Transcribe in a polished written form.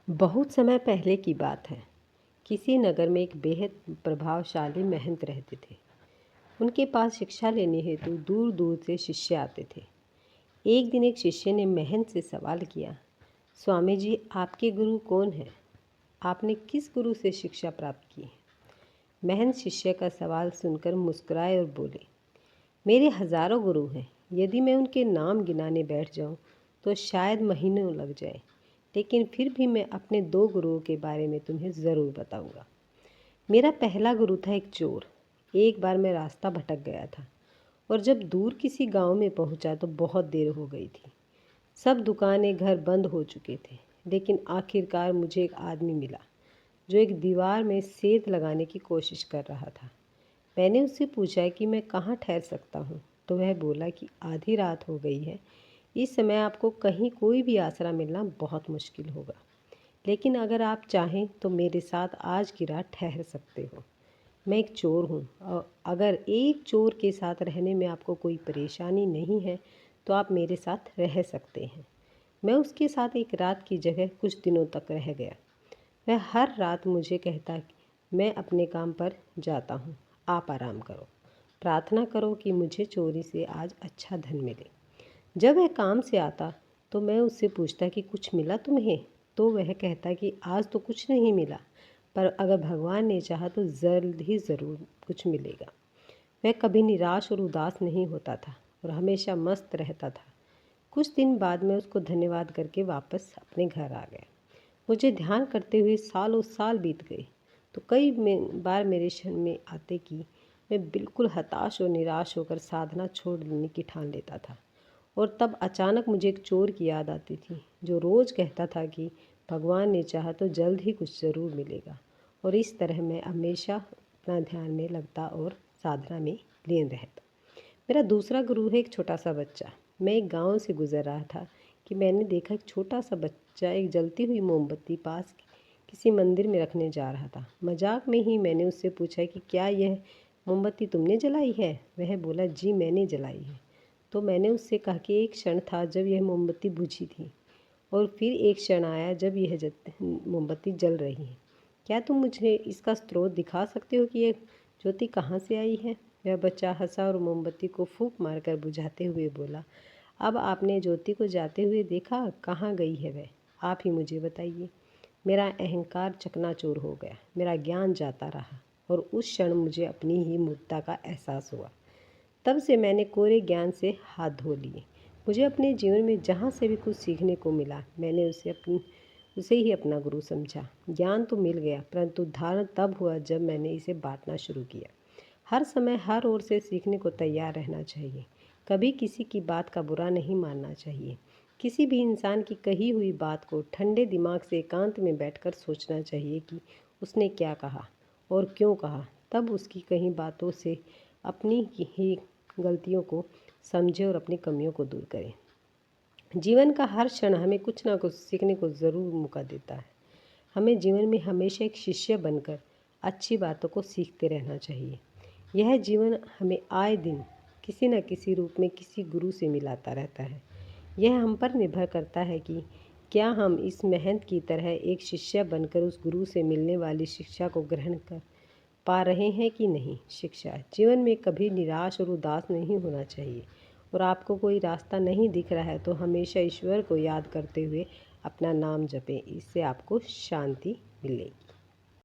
बहुत समय पहले की बात है। किसी नगर में एक बेहद प्रभावशाली महंत रहते थे। उनके पास शिक्षा लेने हेतु दूर दूर से शिष्य आते थे। एक दिन एक शिष्य ने महंत से सवाल किया, स्वामी जी, आपके गुरु कौन हैं? आपने किस गुरु से शिक्षा प्राप्त की है? महंत शिष्य का सवाल सुनकर मुस्कुराए और बोले, मेरे हजारों गुरु हैं। यदि मैं उनके नाम गिनाने बैठ जाऊं तो शायद महीनों लग जाए, लेकिन फिर भी मैं अपने दो गुरुओं के बारे में तुम्हें ज़रूर बताऊंगा। मेरा पहला गुरु था एक चोर। एक बार मैं रास्ता भटक गया था और जब दूर किसी गांव में पहुंचा तो बहुत देर हो गई थी। सब दुकानें घर बंद हो चुके थे, लेकिन आखिरकार मुझे एक आदमी मिला जो एक दीवार में सेंध लगाने की कोशिश कर रहा था। मैंने उससे पूछा कि मैं कहाँ ठहर सकता हूँ, तो वह बोला कि आधी रात हो गई है, इस समय आपको कहीं कोई भी आसरा मिलना बहुत मुश्किल होगा, लेकिन अगर आप चाहें तो मेरे साथ आज की रात ठहर सकते हो। मैं एक चोर हूँ और अगर एक चोर के साथ रहने में आपको कोई परेशानी नहीं है तो आप मेरे साथ रह सकते हैं। मैं उसके साथ एक रात की जगह कुछ दिनों तक रह गया। वह हर रात मुझे कहता कि मैं अपने काम पर जाता हूँ, आप आराम करो, प्रार्थना करो कि मुझे चोरी से आज अच्छा धन मिले। जब वह काम से आता तो मैं उससे पूछता कि कुछ मिला तुम्हें? तो वह कहता कि आज तो कुछ नहीं मिला, पर अगर भगवान ने चाहा तो जल्द ही ज़रूर कुछ मिलेगा। वह कभी निराश और उदास नहीं होता था और हमेशा मस्त रहता था। कुछ दिन बाद मैं उसको धन्यवाद करके वापस अपने घर आ गया। मुझे ध्यान करते हुए सालों साल बीत गए तो कई बार मेरे क्षण में आते कि मैं बिल्कुल हताश और निराश होकर साधना छोड़ देने की ठान लेता था। और तब अचानक मुझे एक चोर की याद आती थी जो रोज़ कहता था कि भगवान ने चाहा तो जल्द ही कुछ ज़रूर मिलेगा। और इस तरह मैं हमेशा अपना ध्यान में लगता और साधना में लीन रहता। मेरा दूसरा गुरु है एक छोटा सा बच्चा। मैं एक गांव से गुजर रहा था कि मैंने देखा एक छोटा सा बच्चा एक जलती हुई मोमबत्ती पास किसी मंदिर में रखने जा रहा था। मजाक में ही मैंने उससे पूछा कि क्या यह मोमबत्ती तुमने जलाई है? वह बोला, जी मैंने जलाई है। तो मैंने उससे कहा कि एक क्षण था जब यह मोमबत्ती बुझी थी और फिर एक क्षण आया जब यह मोमबत्ती जल रही है। क्या तुम मुझे इसका स्रोत दिखा सकते हो कि यह ज्योति कहाँ से आई है? वह बच्चा हंसा और मोमबत्ती को फूंक मारकर बुझाते हुए बोला, अब आपने ज्योति को जाते हुए देखा, कहाँ गई है वह? आप ही मुझे बताइए। मेरा अहंकार चकनाचूर हो गया, मेरा ज्ञान जाता रहा और उस क्षण मुझे अपनी ही मूर्खता का एहसास हुआ। तब से मैंने कोरे ज्ञान से हाथ धो लिए। मुझे अपने जीवन में जहाँ से भी कुछ सीखने को मिला मैंने उसे ही अपना गुरु समझा। ज्ञान तो मिल गया, परंतु धारण तब हुआ जब मैंने इसे बांटना शुरू किया। हर समय हर ओर से सीखने को तैयार रहना चाहिए। कभी किसी की बात का बुरा नहीं मानना चाहिए। किसी भी इंसान की कही हुई बात को ठंडे दिमाग से एकांत में बैठकर सोचना चाहिए कि उसने क्या कहा और क्यों कहा। तब उसकी कही बातों से अपनी ही गलतियों को समझें और अपनी कमियों को दूर करें। जीवन का हर क्षण हमें कुछ ना कुछ सीखने को ज़रूर मौका देता है। हमें जीवन में हमेशा एक शिष्य बनकर अच्छी बातों को सीखते रहना चाहिए। यह जीवन हमें आए दिन किसी न किसी रूप में किसी गुरु से मिलाता रहता है। यह हम पर निर्भर करता है कि क्या हम इस महंत की तरह एक शिष्य बनकर उस गुरु से मिलने वाली शिक्षा को ग्रहण कर पा रहे हैं कि नहीं। शिक्षा जीवन में कभी निराश और उदास नहीं होना चाहिए और आपको कोई रास्ता नहीं दिख रहा है तो हमेशा ईश्वर को याद करते हुए अपना नाम जपें। इससे आपको शांति मिलेगी।